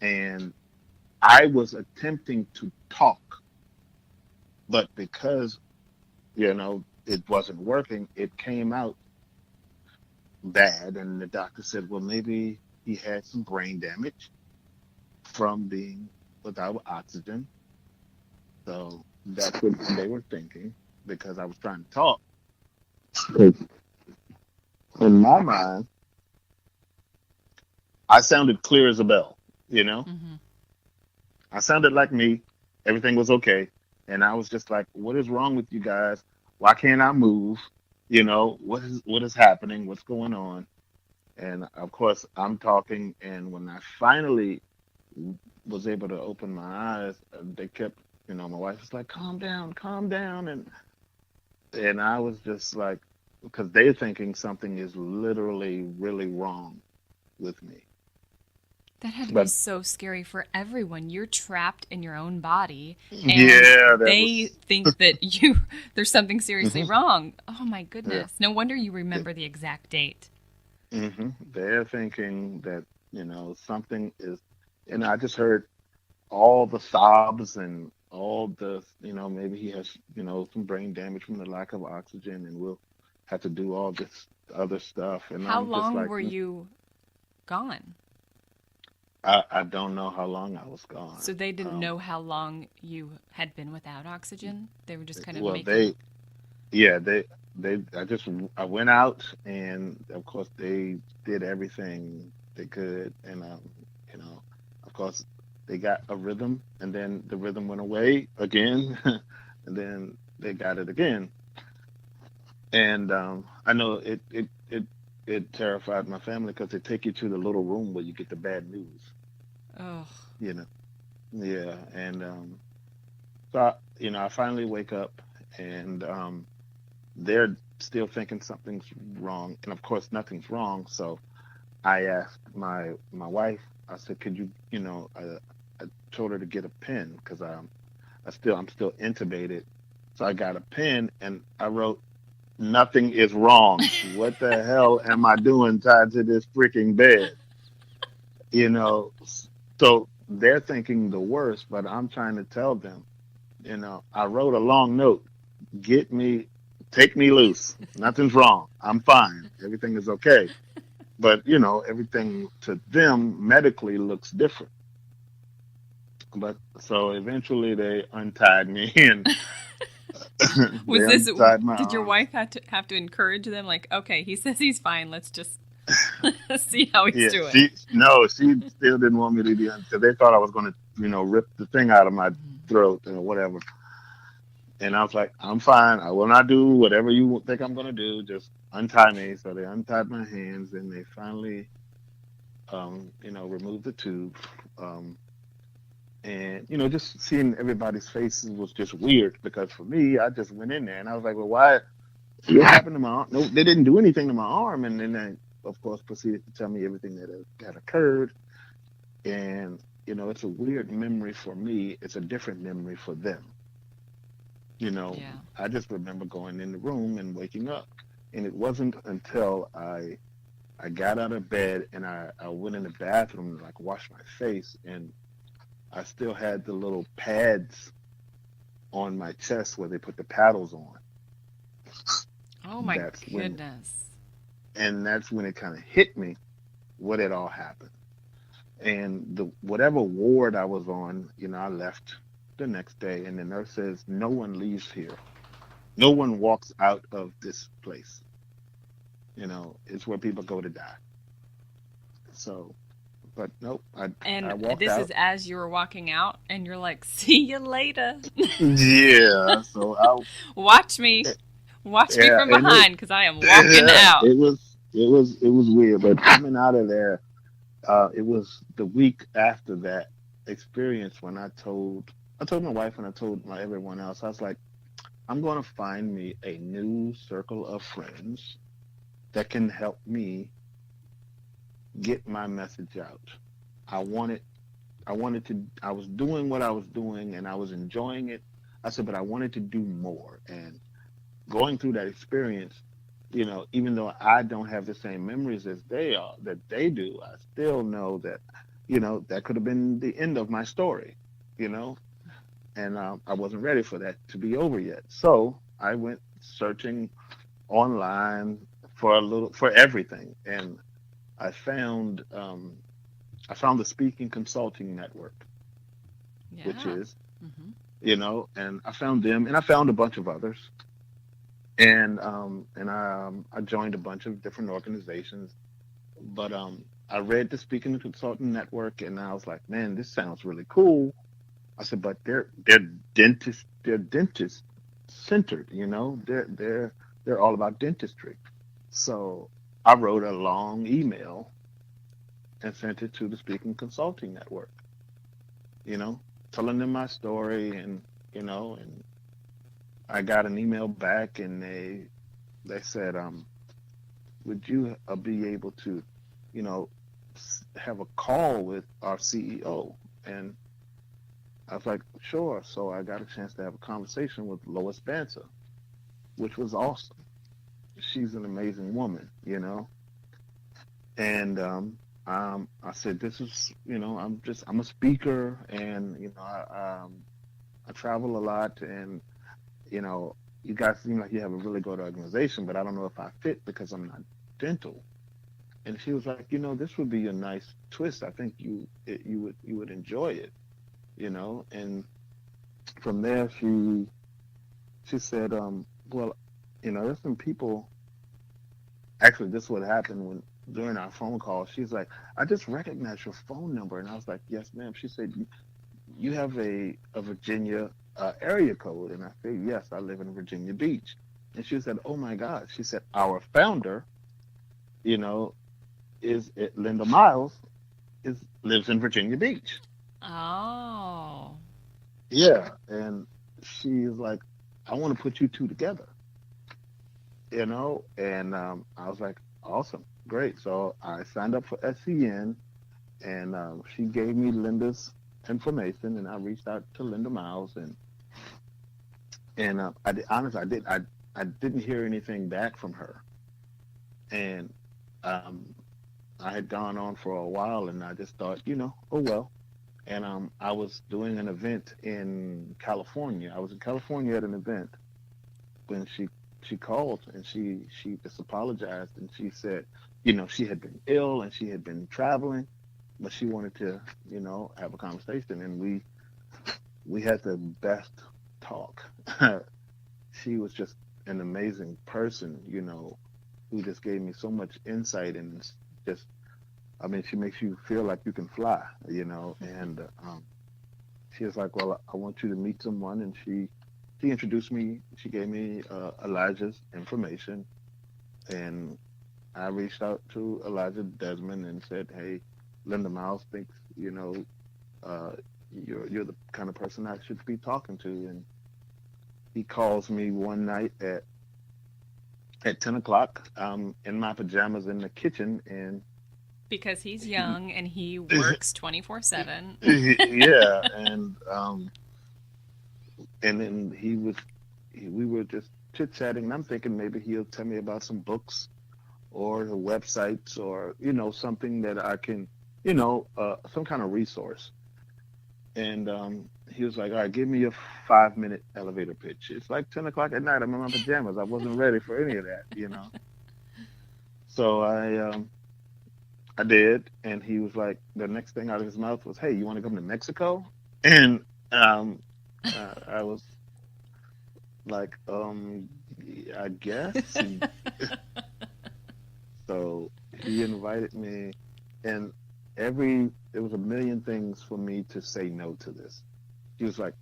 and I was attempting to talk, but because it wasn't working, it came out bad, and the doctor said, well, maybe he had some brain damage from being without oxygen. So that's what they were thinking because I was trying to talk. 'Cause in my mind, I sounded clear as a bell. You know, Mm-hmm. I sounded like me. Everything was okay, and I was just like, "What is wrong with you guys? Why can't I move? What is happening? What's going on?" And of course, I'm talking, and when I finally was able to open my eyes, they kept, my wife was like, calm down. And I was just like, because they're thinking something is literally really wrong with me. That had to be But so scary for everyone. You're trapped in your own body, and yeah, that they was, think that there's something seriously hmm wrong. Oh my yeah. goodness. No wonder you remember the exact date. They're thinking that, something is, and I just heard all the sobs and all the, maybe he has, some brain damage from the lack of oxygen, and we'll had to do all this other stuff, and How I'm just long like, were you gone? I don't know how long I was gone. So they didn't Um, know how long you had been without oxygen? They were just kind of well, making. yeah, I went out, and of course they did everything they could, and you know, of course they got a rhythm, and then the rhythm went away again, and then they got it again, and I know it terrified my family because they take you to the little room where you get the bad news, Oh. you know, yeah, and so I, I finally wake up, and they're still thinking something's wrong, and of course nothing's wrong. So I asked my wife. I said, "Could you, I told her to get a pen because I'm still intubated. So I got a pen and I wrote, "Nothing is wrong. What the hell am I doing tied to this freaking bed?" You know. So they're thinking the worst, but I'm trying to tell them, I wrote a long note. Get me, take me loose. Nothing's wrong. I'm fine. Everything is okay. But everything to them medically looks different. But so eventually they untied me and they Was this, untied my did your arms. wife have to encourage them like, okay, he says he's fine, let's just see how he's Yeah, doing? she no, she still didn't want me to do it because they thought I was going to, rip the thing out of my throat or whatever. And I was like, I'm fine. I will not do whatever you think I'm going to do. Just untie me. So they untied my hands and they finally, removed the tube. Um, and just seeing everybody's faces was just weird because for me, I just went in there and I was like, well, why? What happened to my arm? No, they didn't do anything to my arm. And then they, of course, proceeded to tell me everything that occurred. And it's a weird memory for me. It's a different memory for them. You know, Yeah. I just remember going in the room and waking up. And it wasn't until I got out of bed and I went in the bathroom to like wash my face and I still had the little pads on my chest where they put the paddles on. Oh my That's when goodness. that's when it kind of hit me what had all happened. And the whatever ward I was on, I left the next day and the nurse says no one leaves here. No one walks out of this place. It's where people go to die. So, but nope, I And walked this is out. as you were walking out, and you're like, see you later. Yeah, so I Watch me. Watch me yeah, from and behind because I am walking out. it was weird, but coming out of there, it was the week after that experience when I told my wife and I told everyone else. I was like, I'm going to find me a new circle of friends that can help me get my message out. I wanted I was doing what I was doing and I was enjoying it. I said, but I wanted to do more. And going through that experience, even though I don't have the same memories as they do, I still know that, that could have been the end of my story, you know, and I wasn't ready for that to be over yet. So I went searching online for everything, and I found um, I found the Speaking Consulting Network, which Yeah. is, Hmm. and I found them, and I found a bunch of others, and I joined a bunch of different organizations. But I read the Speaking and Consultant Network, and I was like, man, this sounds really cool. I said, but they're dentist centered, they're all about dentistry. So I wrote a long email and sent it to the Speaking Consulting Network, you know, telling them my story, and I got an email back, and they said, would you be able to, you know, have a call with our CEO? And I was like, sure. So I got a chance to have a conversation with Lois Banter, which was awesome. She's an amazing woman, And I said, this is, I'm a speaker, and I travel a lot, and you know, you guys seem like you have a really good organization, but I don't know if I fit because I'm not dental. And she was like, this would be a nice twist. I think you would enjoy it, And from there, she said, well, there's some people. Actually, this would happen when during our phone call. She's like, I just recognized your phone number, and I was like, yes, ma'am. She said, you have a Virginia area code, and I said, yes, I live in Virginia Beach. And she said, oh my God. She said, our founder, you know, Linda Miles is lives in Virginia Beach. Oh. Yeah, and she's like, I want to put you two together, and I was like, awesome, great. So I signed up for SCN, and she gave me Linda's information, and I reached out to Linda Miles, and honestly, I didn't hear anything back from her, and um, I had gone on for a while, and I just thought, oh well. And I was doing an event in California. I was in California at an event when she called, and she just apologized, and she said, she had been ill and she had been traveling, but she wanted to, have a conversation, and we had the best talk. She was just an amazing person, who just gave me so much insight, and just, I mean, she makes you feel like you can fly, and she was like, well, I want you to meet someone, and she introduced me. She gave me Elijah's information, and I reached out to Elijah Desmond and said, hey, Linda Miles thinks, uh, you're the kind of person I should be talking to. And he calls me one night at 10 o'clock, in my pajamas in the kitchen, and Because he's young and he works 24/7. yeah, and then we were just chit chatting, and I'm thinking maybe he'll tell me about some books or the websites, or something that I can, some kind of resource. And he was like, all right, give me a 5-minute elevator pitch. It's like 10 o'clock at night. I'm in my pajamas. I wasn't ready for any of that. So I did, and he was like, the next thing out of his mouth was, hey, you want to come to Mexico? And I was like, I guess. So he invited me, and there was a million things for me to say no to this. He was like,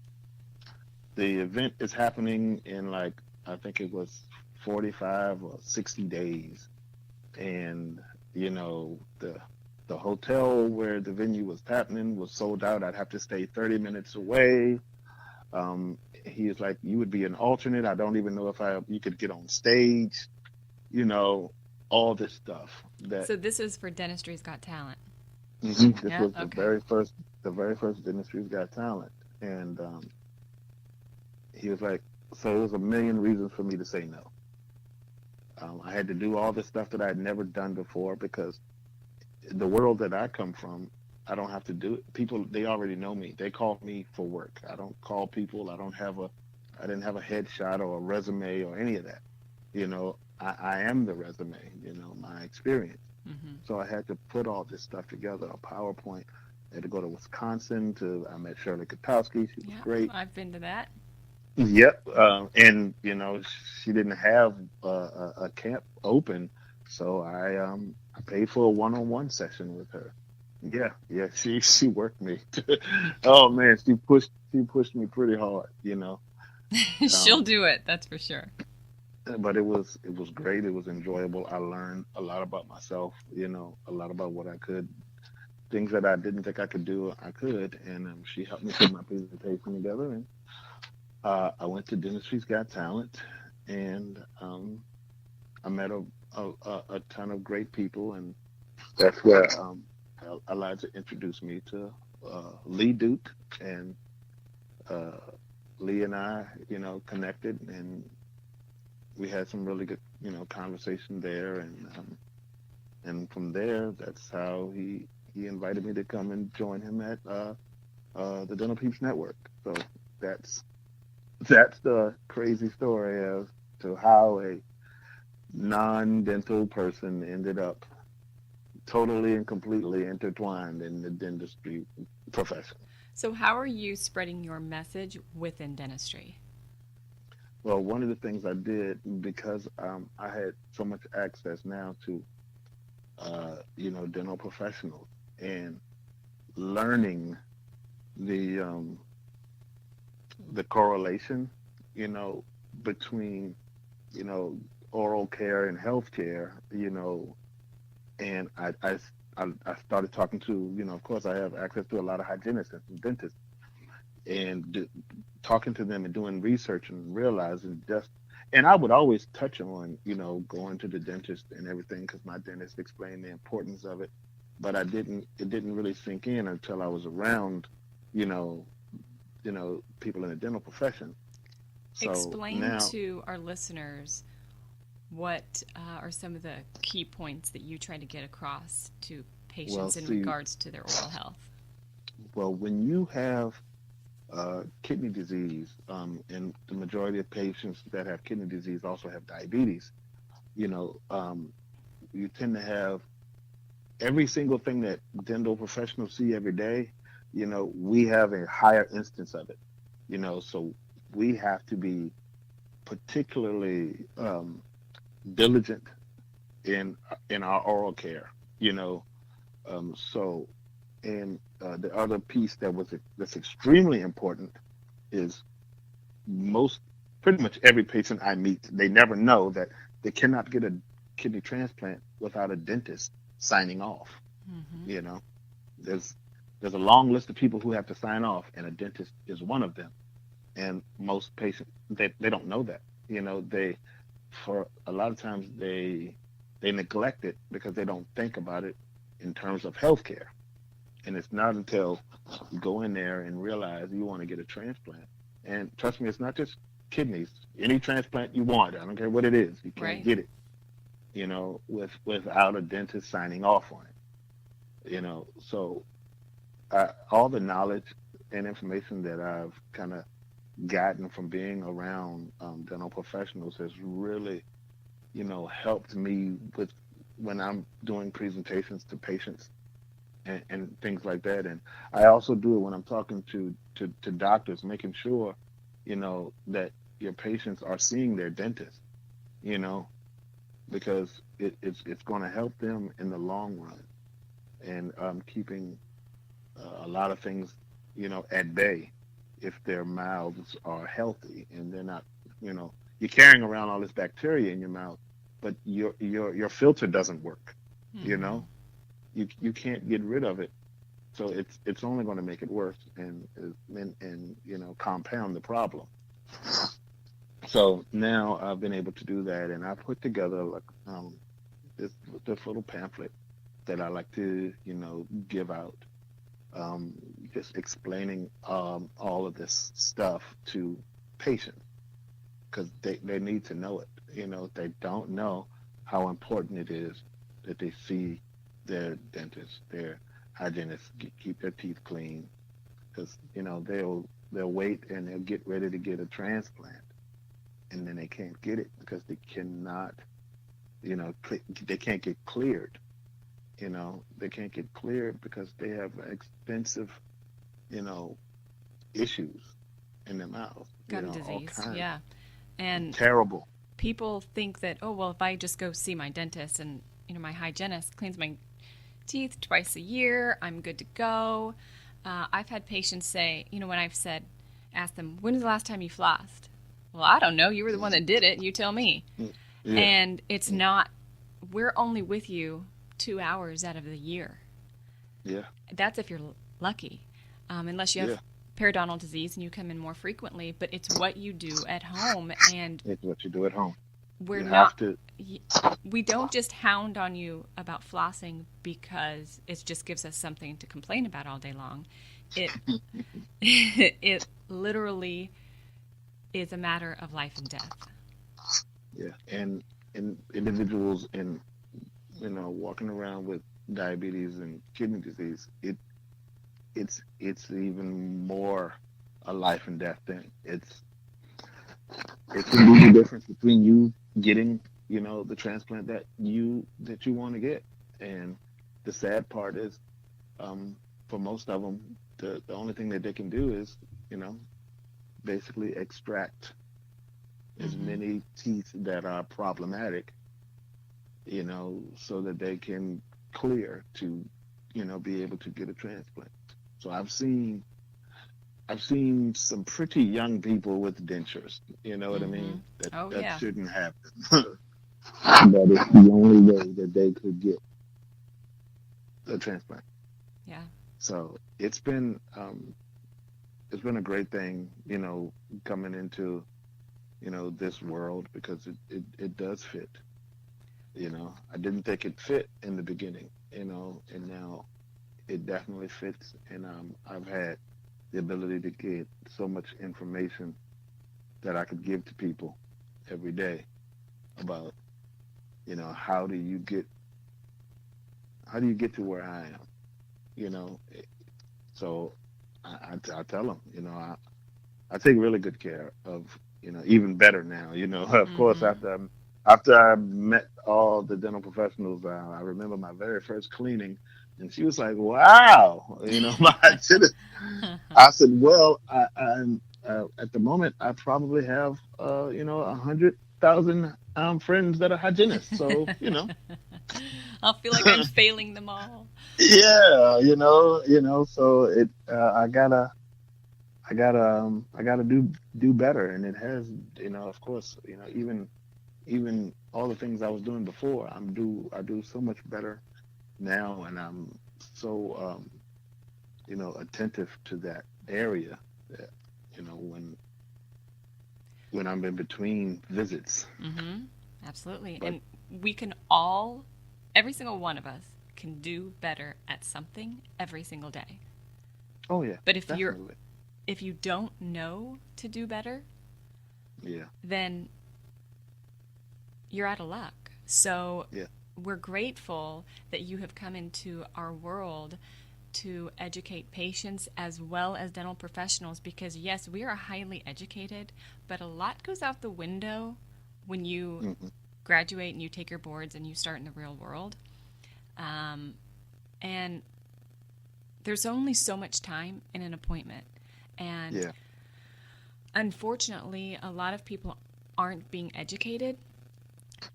the event is happening in, like, I think it was 45 or 60 days. And, the hotel where the venue was happening was sold out. I'd have to stay 30 minutes away. He was like, you would be an alternate. I don't even know if you could get on stage, all this stuff. So this is for Dentistry's Got Talent. This Yeah, was okay. the very first Dentistry's Got Talent. And he was like, so there was a million reasons for me to say no. I had to do all this stuff that I had never done before, because the world that I come from, I don't have to do it. People, they already know me. They call me for work. I don't call people. I didn't have a headshot or a resume or any of that. I am the resume, my experience. Mm-hmm. So I had to put all this stuff together, a PowerPoint. I had to go to Wisconsin I met Shirley Katowski. She was Yeah, great. I've been to that. Yep. And, she didn't have a camp open. So I paid for a one-on-one session with her. Yeah. Yeah. She worked me. Oh man, she pushed me pretty hard. She'll Um, do it, that's for sure. but it was great. It was enjoyable. I learned a lot about myself, a lot about what I could, things that I didn't think I could do, I could. And she helped me put my presentation together. And I went to Dentistry's Got Talent, and I met a ton of great people, and that's where Elijah introduced me to Lee Duke, and uh, Lee and I, connected, and we had some really good, conversation there, and from there, that's how he invited me to come and join him at the Dental Peeps Network. So that's That's the crazy story as to how a non-dental person ended up totally and completely intertwined in the dentistry profession. So, how are you spreading your message within dentistry? Well, one of the things I did because I had so much access now to dental professionals and learning the um, the correlation, you know, between you know oral care and healthcare, and I started talking to, of course, I have access to a lot of hygienists and dentists, and talking to them and doing research and realizing just, and I would always touch on, going to the dentist and everything because my dentist explained the importance of it, but it didn't really sink in until I was around, you know, people in the dental profession. So Explain now, to our listeners what are some of the key points that you try to get across to well, patients in see, regards to their oral health. well, when you have kidney disease, and the majority of patients that have kidney disease also have diabetes, you know, um, you tend to have every single thing that dental professionals see every day, we have a higher instance of it, so we have to be particularly diligent in our oral care, you know. So, and the other piece that's extremely important is most pretty much every patient I meet, they never know that they cannot get a kidney transplant without a dentist signing off. Mm-hmm. You know, there's there's a long list of people who have to sign off, and a dentist is one of them. And most patients they don't know that. They for a lot of times they neglect it because they don't think about it in terms of healthcare. And it's not until you go in there and realize you want to get a transplant. And trust me, it's not just kidneys. Any transplant you want, I don't care what it is, you can't Right. get it, without a dentist signing off on it. So all the knowledge and information that I've kind of gotten from being around dental professionals has really, helped me with when I'm doing presentations to patients and things like that. And I also do it when I'm talking to doctors, making sure, that your patients are seeing their dentist, you know, because it's going to help them in the long run, and keeping a lot of things, at bay if their mouths are healthy and they're not, you're carrying around all this bacteria in your mouth, but your filter doesn't work, you Mm-hmm. know, you can't get rid of it. So it's only going to make it worse and compound the problem. So now I've been able to do that, and I put together like this this little pamphlet that I like to give out, um, just explaining all of this stuff to patients because they need to know it. They don't know how important it is that they see their dentist, their hygienist, keep their teeth clean, because they'll wait and they'll get ready to get a transplant, and then they can't get it because they cannot, they can't get cleared. They can't get cleared because they have expensive, you know, issues in their mouth, Gum all disease. kinds. Yeah. And Terrible. people think that, oh, well, if I just go see my dentist and, my hygienist cleans my teeth twice a year, I'm good to go. I've had patients say, when I've said, ask them, when was the last time you flossed? Well, I don't know. You were the one that did it. You tell me. Mm, yeah, And it's not, we're only with you 2 hours out of the year. yeah, That's if you're lucky, unless you have yeah. periodontal disease and you come in more frequently. But it's what you do at home, and It's what you do at home. we're You not. have to. We don't just hound on you about flossing because it just gives us something to complain about all day long. It it literally is a matter of life and death. Yeah, and individuals in walking around with diabetes and kidney disease, it's even more a life and death thing. It's it can be the difference between you getting, the transplant that you want to get. And the sad part is, for most of them, the only thing that they can do is, you know, basically extract as Mm-hmm. many teeth that are problematic, so that they can clear to, be able to get a transplant. So I've seen some pretty young people with dentures. You know what I Mm-hmm. mean? That Oh, that yeah. shouldn't happen. But it's the only way that they could get a transplant. Yeah. So it's been a great thing, coming into, this world, because it does fit. I didn't think it fit in the beginning, and now it definitely fits. And I've had the ability to get so much information that I could give to people every day about, how do you get to where I am, you know. So I tell them, I take really good care of, even better now, of course, Mm-hmm. after I met all the dental professionals, I remember my very first cleaning, and she was like, "Wow, my dentist." I said, "Well, I'm at the moment, I probably have, 100,000 friends that are hygienists, so I'll feel like I'm failing them all. yeah, so I gotta do better, and it has, of course, even all the things I was doing before, I do so much better now, and I'm so, attentive to that area, that, when I'm in between visits. Mm-hmm. Absolutely. But And we can all, every single one of us, can do better at something every single day. oh yeah, But definitely, if you don't know to do better, yeah, then you're out of luck. So yeah, we're grateful that you have come into our world to educate patients as well as dental professionals, because yes, we are highly educated, but a lot goes out the window when you hmm, graduate and you take your boards and you start in the real world. Um, and there's only so much time in an appointment. And yeah, unfortunately, a lot of people aren't being educated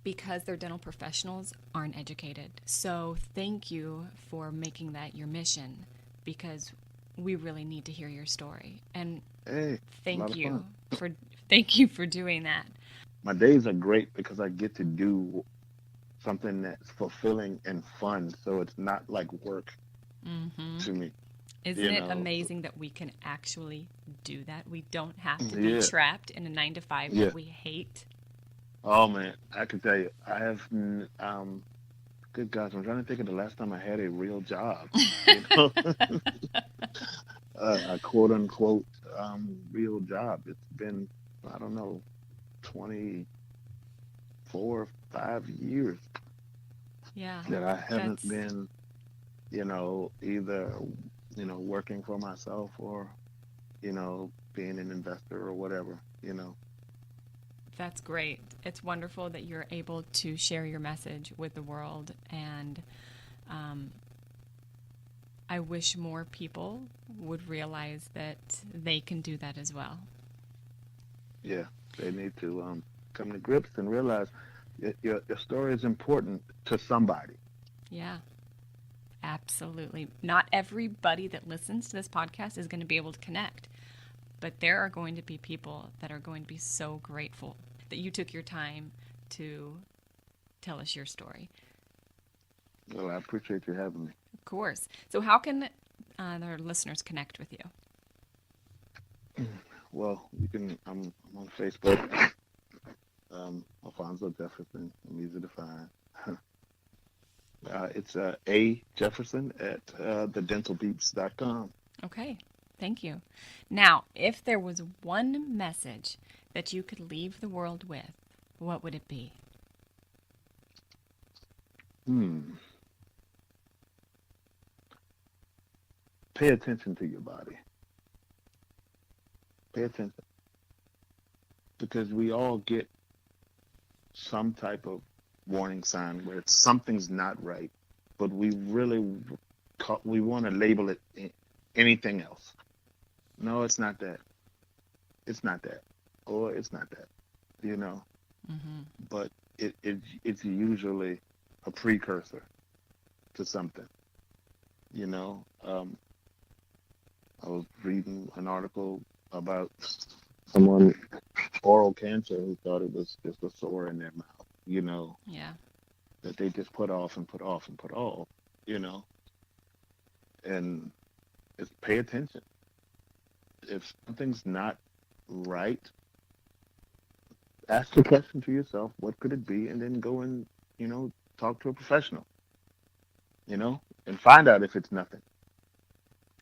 because their dental professionals aren't educated. So thank you for making that your mission, because we really need to hear your story. And hey, a lot thank of you fun. for thank you for doing that. My days are great because I get to do something that's fulfilling and fun, so it's not like work Hmm. to me, Isn't you it know. amazing that we can actually do that? We don't have to be Yeah, trapped in a 9 to 5 yeah. that we hate. Oh man, I can tell you, I have, good gosh, I'm trying to think of the last time I had a real job, you know, a quote unquote, real job. It's been, I don't know, 24, 5 years Yeah, that I haven't that's been, either, working for myself, or, being an investor or whatever, that's great. It's wonderful that you're able to share your message with the world, and um, I wish more people would realize that they can do that as well. Yeah, they need to, come to grips and realize your story is important to somebody. Yeah, absolutely. Not everybody that listens to this podcast is going to be able to connect, but there are going to be people that are going to be so grateful that you took your time to tell us your story. Well, I appreciate you having me. Of course. So, how can our listeners connect with you? Well, you can. I'm on Facebook. Alphonso Jefferson. I'm easy to find. It's A Jefferson at thedentalbeeps.com. Okay, thank you. Now, if there was one message that you could leave the world with, what would it be? Hmm. Pay attention to your body. Pay attention. because we all get some type of warning sign where something's not right, but we want to label it anything else. No, it's not that. It's not that, or it's not that. You know, Mm-hmm. but it's usually a precursor to something. You know, I was reading an article about someone oral cancer who thought it was just a sore in their mouth. You know, Yeah. that they just put off and put off and put off. You know, and it's pay attention. If something's not right, ask the question to yourself, what could it be? And then go and, talk to a professional, and find out if it's nothing.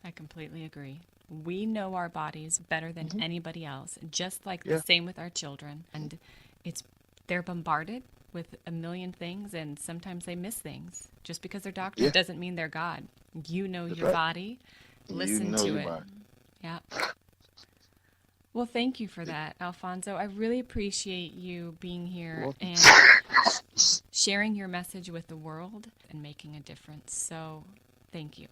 I completely agree. We know our bodies better than Hmm. anybody else, just like the Yeah. same with our children. And it's they're bombarded with a million things, and sometimes they miss things. Just because they're doctors Yeah. doesn't mean they're God. You know That's your right. body. You Listen know to your it. body. Yeah. Well, thank you for that, Alfonso. I really appreciate you being here Well, and sharing your message with the world and making a difference. So, thank you.